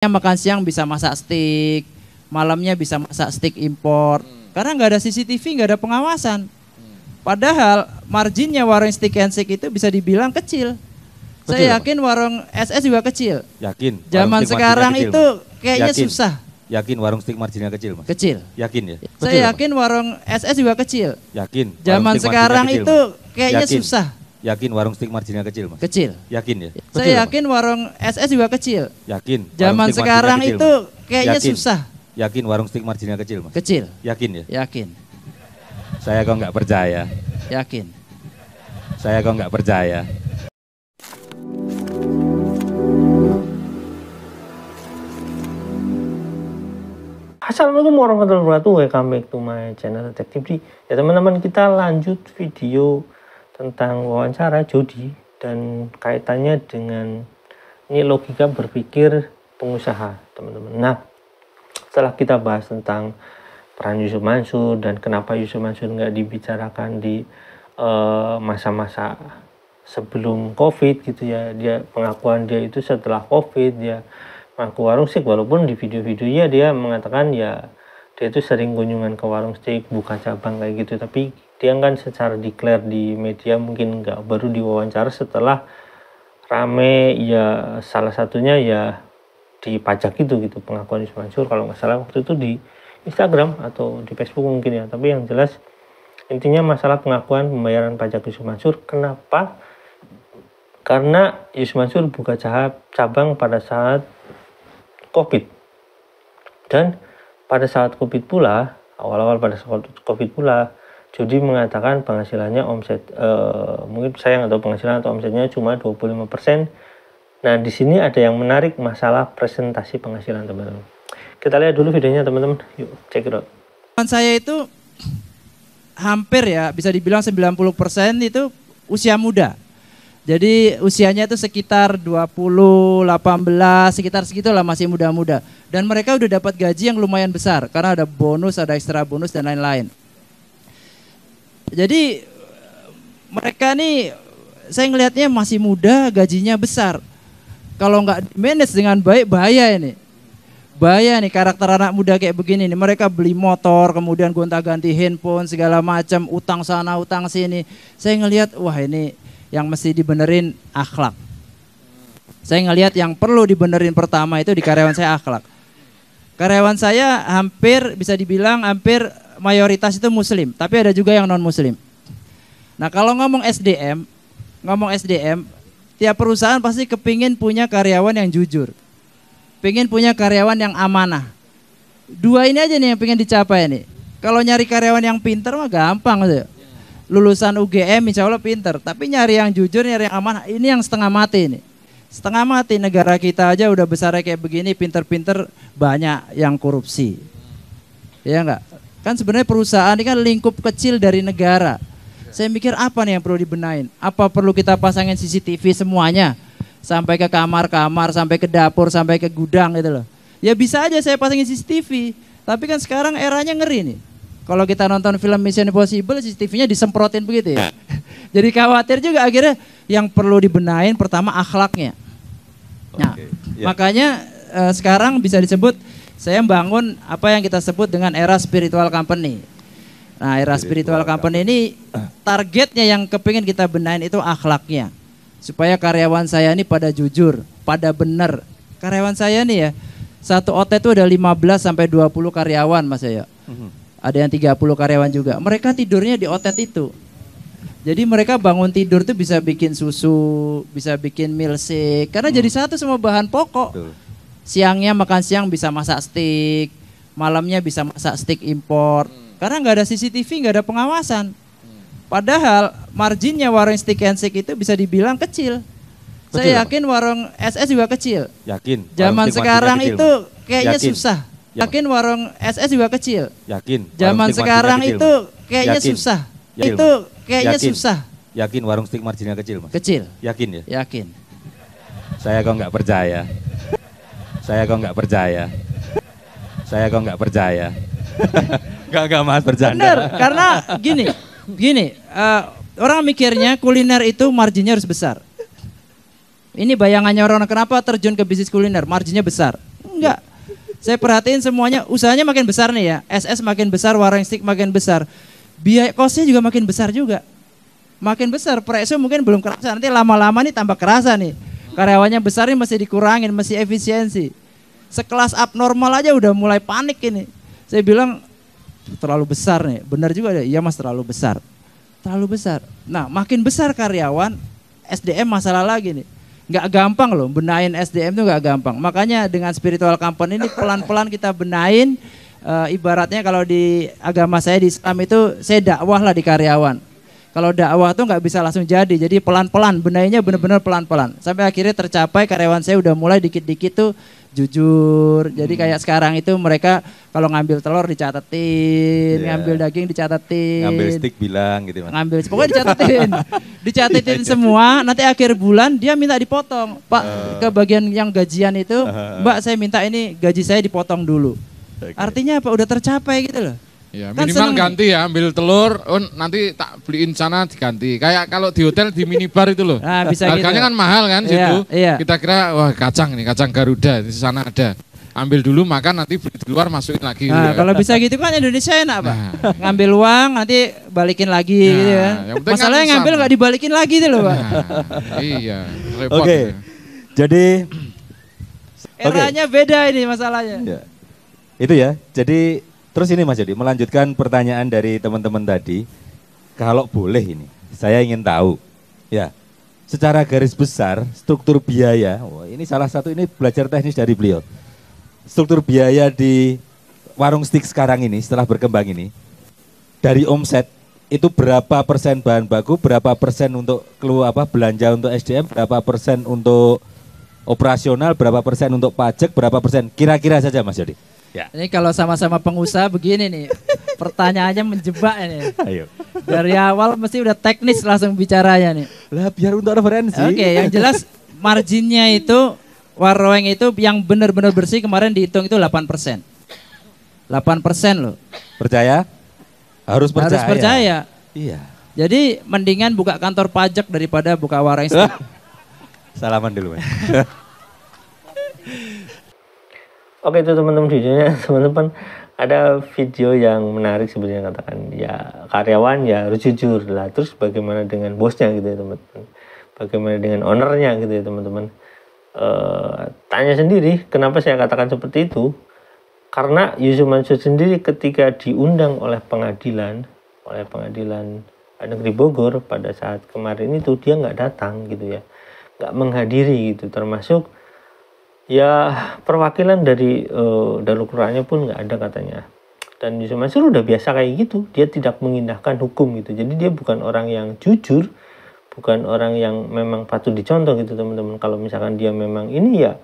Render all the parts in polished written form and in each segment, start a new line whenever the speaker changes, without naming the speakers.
Makan siang bisa masak steak, malamnya bisa masak steak impor. Karena nggak ada CCTV, nggak ada pengawasan. Padahal marginnya warung steak and shake itu bisa dibilang kecil.
Betul,
Saya yakin warung SS juga kecil.
Yakin.
Zaman sekarang
kecil,
itu kayaknya
yakin.
susah.
Yakin warung steak marginnya kecil, Mas?
Kecil.
Yakin ya? Betul,
Saya yakin warung SS juga kecil.
Yakin.
Zaman sekarang
kecil,
itu kayaknya
yakin.
susah.
Yakin warung steak marginnya kecil, Mas?
Kecil.
Yakin ya? Betul,
Saya yakin warung SS juga kecil.
Yakin.
Zaman sekarang
kecil,
itu
Mas?
kayaknya
Yakin.
susah.
Yakin warung steak marginnya kecil, Mas?
Kecil.
Yakin ya?
Yakin.
Saya kok nggak percaya.
Yakin.
Saya kok nggak percaya.
Assalamualaikum warahmatullahi wabarakatuh. Welcome back to my channel Detektif D. Ya teman-teman, kita lanjut video tentang wawancara Jody dan kaitannya dengan ini logika berpikir pengusaha, teman-teman. Nah, setelah kita bahas tentang peran Yusuf Mansur dan kenapa Yusuf Mansur nggak dibicarakan di masa-masa sebelum COVID gitu ya, dia pengakuan dia itu setelah COVID, dia mengaku warung steak, walaupun di video-videonya dia mengatakan ya dia itu sering kunjungan ke warung steak, buka cabang kayak gitu, tapi dia kan secara declare di media mungkin nggak, baru diwawancara setelah rame ya, salah satunya ya di pajak itu gitu, pengakuan Yusuf Mansur kalau nggak salah waktu itu di Instagram atau di Facebook mungkin ya, tapi yang jelas intinya masalah pengakuan pembayaran pajak Yusuf Mansur. Kenapa? Karena Yusuf Mansur buka cabang pada saat COVID, dan pada saat COVID pula, awal-awal pada saat COVID pula, Jody mengatakan penghasilannya omset, mungkin saya nggak tahu penghasilan atau omsetnya cuma 25%. Nah, di sini ada yang menarik, masalah presentasi penghasilan, teman-teman. Kita lihat dulu videonya, teman-teman. Yuk, check it out.
Saya itu hampir ya bisa dibilang 90% itu usia muda. Jadi usianya itu sekitar 20, 18, sekitar segitulah, masih muda-muda. Dan mereka udah dapat gaji yang lumayan besar karena ada bonus, ada ekstra bonus dan lain-lain. Jadi mereka nih saya ngelihatnya masih muda, gajinya besar. Kalau nggak manage dengan baik, bahaya ini. Bahaya nih karakter anak muda kayak begini nih. Mereka beli motor, kemudian gonta-ganti handphone, segala macam, utang sana, utang sini. Saya ngelihat, wah ini yang mesti dibenerin akhlak. Saya ngelihat yang perlu dibenerin pertama itu di karyawan saya akhlak. Karyawan saya hampir bisa dibilang hampir mayoritas itu muslim, tapi ada juga yang non muslim. Nah kalau ngomong SDM, tiap perusahaan pasti kepingin punya karyawan yang jujur, pengen punya karyawan yang amanah. Dua ini aja nih yang pengen dicapai nih. Kalau nyari karyawan yang pintar mah gampang aja. Lulusan UGM insya Allah pintar, tapi nyari yang jujur, nyari yang amanah, ini yang setengah mati nih. Setengah mati negara kita aja udah besarnya kayak begini, pinter-pinter banyak yang korupsi. Ya enggak? Kan sebenarnya perusahaan ini kan lingkup kecil dari negara. Saya mikir apa nih yang perlu dibenahin? Apa perlu kita pasangin CCTV semuanya? Sampai ke kamar-kamar, sampai ke dapur, sampai ke gudang gitu loh. Ya bisa aja saya pasangin CCTV, tapi kan sekarang eranya ngeri nih. Kalau kita nonton film Mission Impossible, CCTV-nya disemprotin begitu ya. Jadi khawatir juga, akhirnya yang perlu dibenahin pertama akhlaknya. Nah, makanya sekarang bisa disebut saya membangun apa yang kita sebut dengan era spiritual company. Nah, era spiritual company ini targetnya yang kepingin kita benahin itu akhlaknya. Supaya karyawan saya ini pada jujur, pada benar. Karyawan saya nih ya, satu OT itu ada 15 sampai 20 karyawan Mas ya. Ada yang 30 karyawan juga. Mereka tidurnya di OT itu. Jadi mereka bangun tidur tuh bisa bikin susu, bisa bikin milkshake. Karena jadi satu semua bahan pokok. Betul. Siangnya makan siang bisa masak steak, malamnya bisa masak steak impor. Karena nggak ada CCTV, nggak ada pengawasan. Padahal marginnya warung steak and shake itu bisa dibilang kecil. Betul, saya yakin warung SS juga kecil.
Yakin.
Zaman sekarang
kecil,
itu kayaknya
yakin.
susah. Yakin warung SS juga kecil.
Yakin.
Zaman sekarang
kecil,
itu kayaknya
yakin.
susah.
Yakin.
Itu kayaknya
yakin.
susah.
Yakin warung steak marginnya kecil, Mas?
Kecil.
Yakin ya?
Yakin.
Saya kok nggak percaya. Saya kok nggak percaya. Saya kok nggak percaya. Nggak Mas, bercanda.
Bener, karena gini, orang mikirnya kuliner itu marginnya harus besar. Ini bayangannya orang, kenapa terjun ke bisnis kuliner, marginnya besar. Saya perhatiin semuanya usahanya makin besar nih ya. SS makin besar, Warung Steak makin besar. Biaya kosnya juga makin besar juga. Makin besar, preso mungkin belum kerasa. Nanti lama-lama nih tambah kerasa nih. Karyawannya besar nih mesti dikurangin, mesti efisiensi. Sekelas abnormal aja udah mulai panik ini. Saya bilang terlalu besar nih. Benar juga deh, iya mas terlalu besar. Terlalu besar. Nah makin besar karyawan, SDM masalah lagi nih. Nggak gampang loh, benahin SDM itu nggak gampang. Makanya dengan spiritual company ini pelan-pelan kita benahin. Ibaratnya kalau di agama saya di Islam itu saya dakwah lah di karyawan. Kalau dakwah tuh nggak bisa langsung jadi pelan-pelan, benahinnya benar-benar pelan-pelan. Sampai akhirnya tercapai karyawan saya udah mulai dikit-dikit tuh jujur. Jadi kayak sekarang itu mereka kalau ngambil telur dicatetin, ngambil daging dicatetin.
Ngambil stick bilang gitu mas.
Ngambil, pokoknya dicatetin semua. Nanti akhir bulan dia minta dipotong. Pak, ke bagian yang gajian itu, Mbak saya minta ini gaji saya dipotong dulu. Artinya apa? Udah tercapai gitu loh.
Ya,
Kan
minimal
seneng.
ganti ya, ambil telur, nanti tak beliin sana diganti. Kayak kalau di hotel di minibar itu loh.
Nah, bisa
harganya
gitu.
kan mahal kan
Iya,
situ.
iya.
Kita kira wah kacang nih, kacang Garuda di sana ada. Ambil dulu makan nanti beli di luar masukin lagi.
Nah,
gitu ya.
kalau bisa gitu kan Indonesia enak Pak.
Nah.
Ngambil uang nanti balikin lagi
Nah,
gitu ya.
yang penting
Masalahnya
kan
ngambil
sama.
nggak dibalikin lagi tuh loh Pak.
Nah, iya, repot.
Oke,
ya.
jadi
Eranya beda ini masalahnya.
ya. Itu ya, jadi terus ini Mas Jody, melanjutkan pertanyaan dari teman-teman tadi, kalau boleh ini, saya ingin tahu, ya, secara garis besar struktur biaya, wah ini salah satu ini belajar teknis dari beliau, struktur biaya di Warung Steak sekarang ini setelah berkembang ini, dari omset itu berapa persen bahan baku, berapa persen untuk belanja untuk SDM, berapa persen untuk operasional, berapa persen untuk pajak, berapa persen, kira-kira saja Mas Jody. Ya.
Ini kalau sama-sama pengusaha begini nih, pertanyaannya menjebak ini.
Ayo.
Dari awal mesti udah teknis langsung bicaranya nih.
Lah biar untuk referensi.
Oke, yang jelas marginnya itu Warung itu yang benar-benar bersih kemarin dihitung itu 8%. 8% loh.
Percaya? Harus percaya.
Harus percaya.
Iya.
Jadi mendingan buka kantor pajak daripada buka Warung Steak.
Salaman dulu, Mas.
Oke itu teman-teman videonya, teman-teman ada video yang menarik sebenarnya, katakan ya karyawan ya harus jujur lah. Terus bagaimana dengan bosnya gitu ya teman-teman, bagaimana dengan ownernya gitu ya teman-teman. Tanya sendiri kenapa saya katakan seperti itu, karena Yusuf Mansur sendiri ketika diundang oleh pengadilan negeri Bogor pada saat kemarin itu dia nggak datang gitu ya, nggak menghadiri gitu, termasuk ya perwakilan dari Darul Qurannya pun nggak ada katanya. Dan Yusuf Mansur udah biasa kayak gitu, dia tidak mengindahkan hukum gitu. Jadi dia bukan orang yang jujur, bukan orang yang memang patut dicontoh gitu teman-teman. Kalau misalkan dia memang ini ya,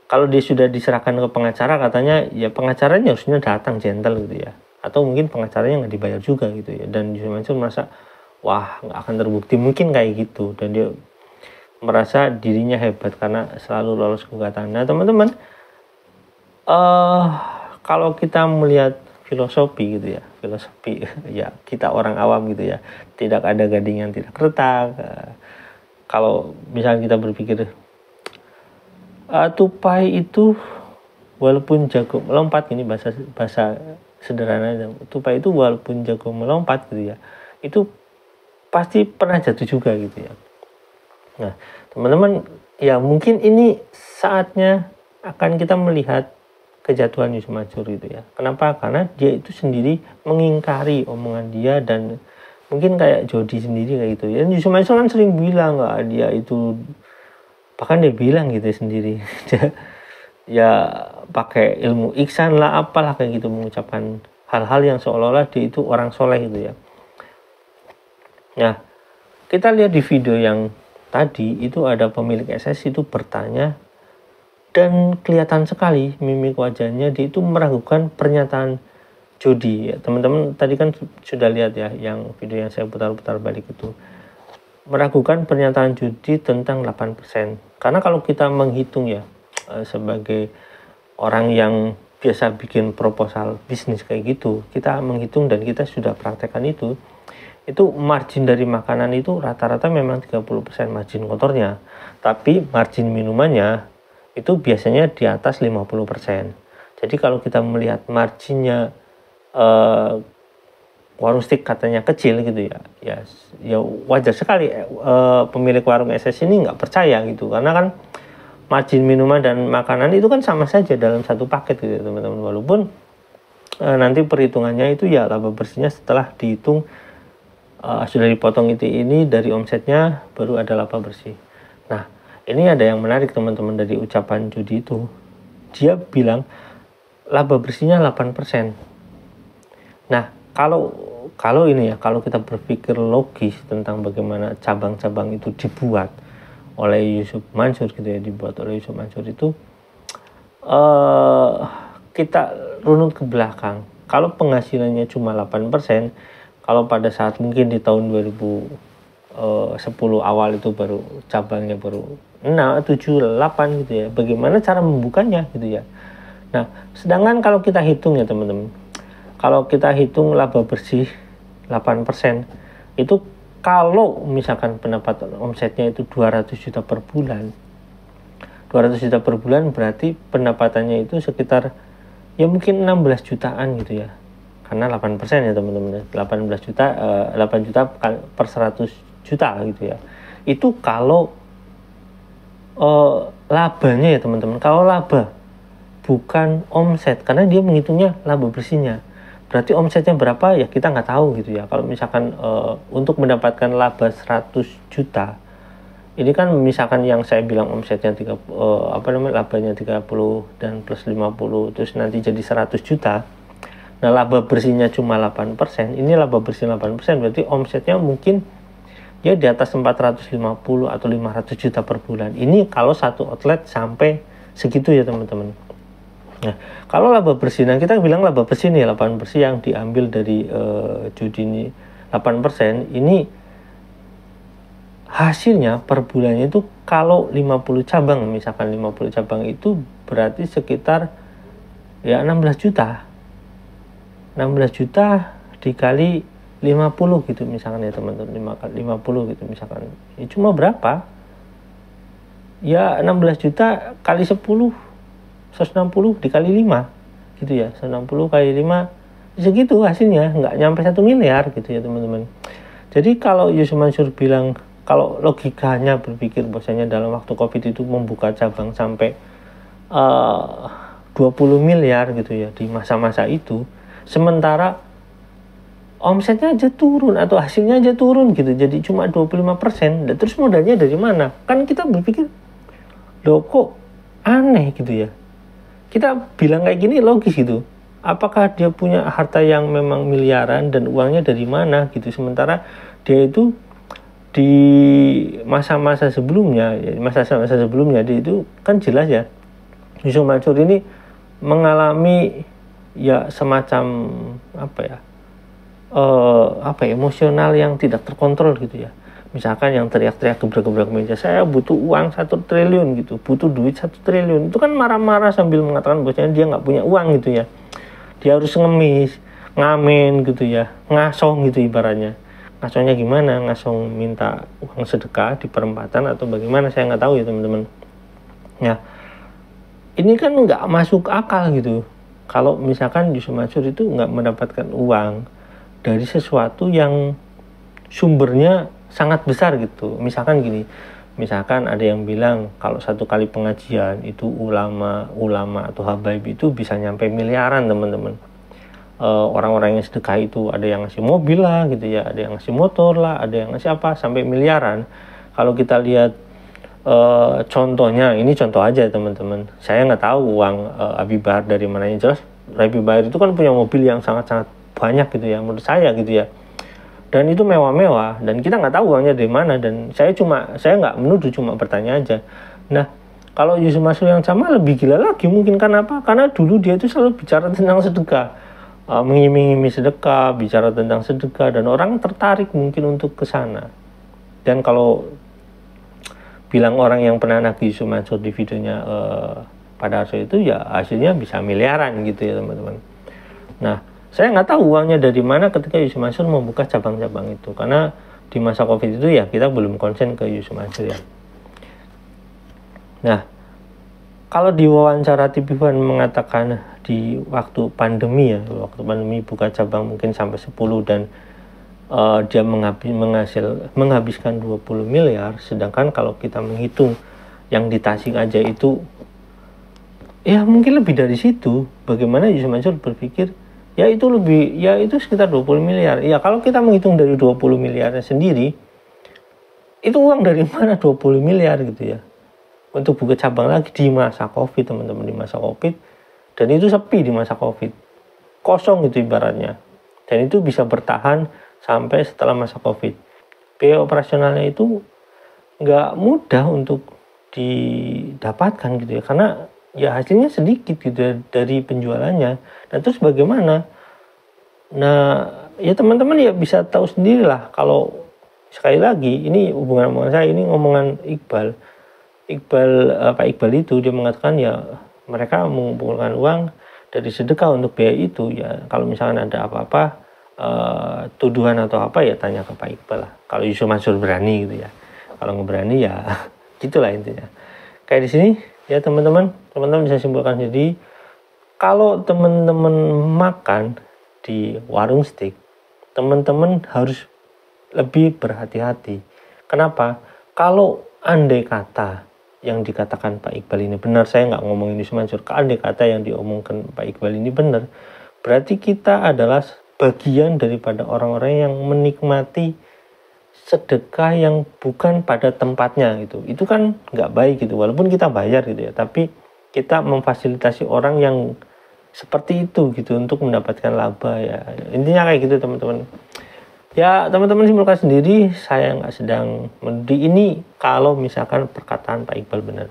kalau dia sudah diserahkan ke pengacara katanya ya pengacaranya harusnya datang gentle gitu ya. Atau mungkin pengacaranya nggak dibayar juga gitu ya. Dan Yusuf Mansur merasa wah nggak akan terbukti, mungkin kayak gitu. Dan dia merasa dirinya hebat karena selalu lolos gugatan. Nah teman-teman, kalau kita melihat filosofi gitu ya, filosofi ya kita orang awam gitu ya, tidak ada gading yang tidak retak. Kalau misalnya kita berpikir tupai itu walaupun jago melompat, ini bahasa sederhana, tupai itu walaupun jago melompat gitu ya, itu pasti pernah jatuh juga gitu ya. Nah, teman-teman, ya mungkin ini saatnya akan kita melihat kejatuhan Yusuf Mansur gitu ya. Kenapa? Karena dia itu sendiri mengingkari omongan dia, dan mungkin kayak Jody sendiri kayak gitu ya. Yusuf Mansur kan sering bilang nggak dia itu, bahkan dia bilang gitu sendiri, ya pakai ilmu ihsan lah apalah kayak gitu, mengucapkan hal-hal yang seolah-olah dia itu orang soleh gitu ya. Nah, kita lihat di video yang tadi itu ada pemilik SS itu bertanya, dan kelihatan sekali mimik wajahnya dia itu meragukan pernyataan Jody ya. Teman-teman tadi kan sudah lihat ya yang video yang saya putar-putar balik itu, meragukan pernyataan Jody tentang 8%. Karena kalau kita menghitung ya sebagai orang yang biasa bikin proposal bisnis kayak gitu, kita menghitung dan kita sudah praktekkan itu margin dari makanan itu rata-rata memang 30% margin kotornya. Tapi margin minumannya itu biasanya di atas 50%. Jadi kalau kita melihat marginnya warung steak katanya kecil gitu ya wajar sekali pemilik warung SS ini nggak percaya gitu, karena kan margin minuman dan makanan itu kan sama saja dalam satu paket gitu teman-teman, walaupun nanti perhitungannya itu ya laba bersihnya setelah dihitung sudah dipotong ini dari omsetnya baru ada laba bersih. Nah ini ada yang menarik teman-teman dari ucapan Jody itu, dia bilang laba bersihnya 8%. Nah kalau ini ya, kalau kita berpikir logis tentang bagaimana cabang-cabang itu dibuat oleh Yusuf Mansur gitu ya, dibuat oleh Yusuf Mansur itu kita runut ke belakang. Kalau penghasilannya cuma 8%, kalau pada saat mungkin di tahun 2010 awal itu baru cabangnya baru 6, 7, 8 gitu ya, bagaimana cara membukanya gitu ya. Nah sedangkan kalau kita hitung ya teman-teman, kalau kita hitung laba bersih 8%, itu kalau misalkan pendapatan omsetnya itu 200 juta per bulan, 200 juta per bulan berarti pendapatannya itu sekitar ya mungkin 16 jutaan gitu ya, karena 8% ya teman-teman, 8 juta per 100 juta gitu ya. Itu kalau labanya ya teman-teman, kalau laba bukan omset, karena dia menghitungnya laba bersihnya. Berarti omsetnya berapa ya kita nggak tahu gitu ya. Kalau misalkan untuk mendapatkan laba 100 juta, ini kan misalkan yang saya bilang omsetnya labanya 30 dan plus 50 terus nanti jadi 100 juta. Nah laba bersihnya cuma 8%, ini laba bersih 8%, berarti omsetnya mungkin ya di atas 450 atau 500 juta per bulan. Ini kalau satu outlet sampai segitu ya teman-teman. Nah, kalau laba bersih, nah kita bilang laba bersih nih, 8% yang diambil dari Judi ini 8%, ini hasilnya per bulannya itu kalau 50 cabang, misalkan 50 cabang itu berarti sekitar ya 16 juta. 16 juta dikali 50 gitu misalkan ya teman-teman, 50 gitu misalkan. Ya cuma berapa? Ya 16 juta kali 10 160 dikali 5 gitu ya, 160 kali 5 segitu hasilnya, nggak nyampe 1 miliar gitu ya teman-teman. Jadi kalau Yusuf Mansur bilang, kalau logikanya berpikir bahwasanya dalam waktu Covid itu membuka cabang sampai 20 miliar gitu ya di masa-masa itu, sementara omsetnya aja turun atau hasilnya aja turun gitu, jadi cuma 25%, dan terus modalnya dari mana? Kan kita berpikir, loh kok aneh gitu ya. Kita bilang kayak gini logis gitu. Apakah dia punya harta yang memang miliaran dan uangnya dari mana gitu. Sementara dia itu di masa-masa sebelumnya, masa-masa sebelumnya dia itu kan jelas ya, Yusuf Mansur ini mengalami ya semacam emosional yang tidak terkontrol gitu ya. Misalkan yang teriak-teriak gebrak-gebrak meja, saya butuh uang 1 triliun gitu, butuh duit 1 triliun. Itu kan marah-marah sambil mengatakan bahwasanya dia nggak punya uang gitu ya. Dia harus ngemis, ngamen gitu ya, ngasong gitu ibaratnya. Ngasongnya gimana? Ngasong minta uang sedekah di perempatan atau bagaimana, saya nggak tahu ya teman-teman. Ya, ini kan nggak masuk akal gitu. Kalau misalkan Yusuf Mansur itu nggak mendapatkan uang dari sesuatu yang sumbernya sangat besar gitu. Misalkan gini, misalkan ada yang bilang kalau 1 kali pengajian itu ulama atau habaib itu bisa nyampe miliaran teman-teman. Orang-orang yang sedekah itu ada yang ngasih mobil lah gitu ya, ada yang ngasih motor lah, ada yang ngasih apa sampai miliaran. Kalau kita lihat contohnya, ini contoh aja teman-teman, saya nggak tahu uang Habib Bahar dari mana, yang jelas Habib Bahar itu kan punya mobil yang sangat-sangat banyak gitu ya menurut saya gitu ya, dan itu mewah-mewah, dan kita nggak tahu uangnya dari mana. Dan saya nggak menuduh, cuma bertanya aja. Nah kalau Yusuf Mansur yang sama lebih gila lagi mungkin. Kenapa? Karena dulu dia itu selalu bicara tentang sedekah, mengiming-imingi sedekah, bicara tentang sedekah, dan orang tertarik mungkin untuk ke sana. Dan kalau bilang orang yang pernah nagih Yusuf Mansur di videonya pada Arso itu ya hasilnya bisa miliaran gitu ya teman-teman. Nah saya nggak tahu uangnya dari mana ketika Yusuf Mansur membuka cabang-cabang itu, karena di masa Covid itu ya kita belum konsen ke Yusuf Mansur ya. Nah kalau di wawancara TV One mengatakan di waktu pandemi ya, waktu pandemi buka cabang mungkin sampai 10 dan dia menghabiskan 20 miliar, sedangkan kalau kita menghitung yang di Tasik aja itu ya mungkin lebih dari situ. Bagaimana Yusuf Mansur berpikir ya itu lebih, ya itu sekitar 20 miliar. Ya kalau kita menghitung dari 20 miliarnya sendiri, itu uang dari mana 20 miliar gitu ya, untuk buka cabang lagi di masa Covid, teman-teman, di masa Covid. Dan itu sepi di masa Covid, kosong gitu ibaratnya, dan itu bisa bertahan sampai setelah masa Covid. Biaya operasionalnya itu nggak mudah untuk didapatkan gitu ya, karena ya hasilnya sedikit gitu ya dari penjualannya. Dan terus bagaimana? Nah ya teman-teman ya bisa tahu sendirilah. Kalau sekali lagi ini omongan saya, ini ngomongan Iqbal, Pak Iqbal itu dia mengatakan ya mereka mengumpulkan uang dari sedekah untuk biaya itu. Ya kalau misalkan ada apa-apa tuduhan atau apa ya tanya ke Pak Iqbal lah. Kalau Yusuf Mansur berani gitu ya. Kalau nggak berani ya gitulah intinya. Kayak di sini ya teman-teman bisa simpulkan. Jadi kalau teman-teman makan di warung steak, teman-teman harus lebih berhati-hati. Kenapa? Kalau andai kata yang dikatakan Pak Iqbal ini benar, saya nggak ngomongin Yusuf Mansur, andai kata yang diomongkan Pak Iqbal ini benar, berarti kita adalah bagian daripada orang-orang yang menikmati sedekah yang bukan pada tempatnya gitu. Itu kan nggak baik gitu, walaupun kita bayar gitu ya, tapi kita memfasilitasi orang yang seperti itu gitu untuk mendapatkan laba ya. Intinya kayak gitu teman-teman. Ya teman-teman simpulkan sendiri, saya nggak sedang menuding ini kalau misalkan perkataan Pak Iqbal benar.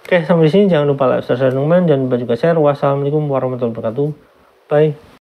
Oke, sampai di sini jangan lupa like, subscribe, dan jangan lupa juga share. Wassalamualaikum warahmatullahi wabarakatuh. Bye.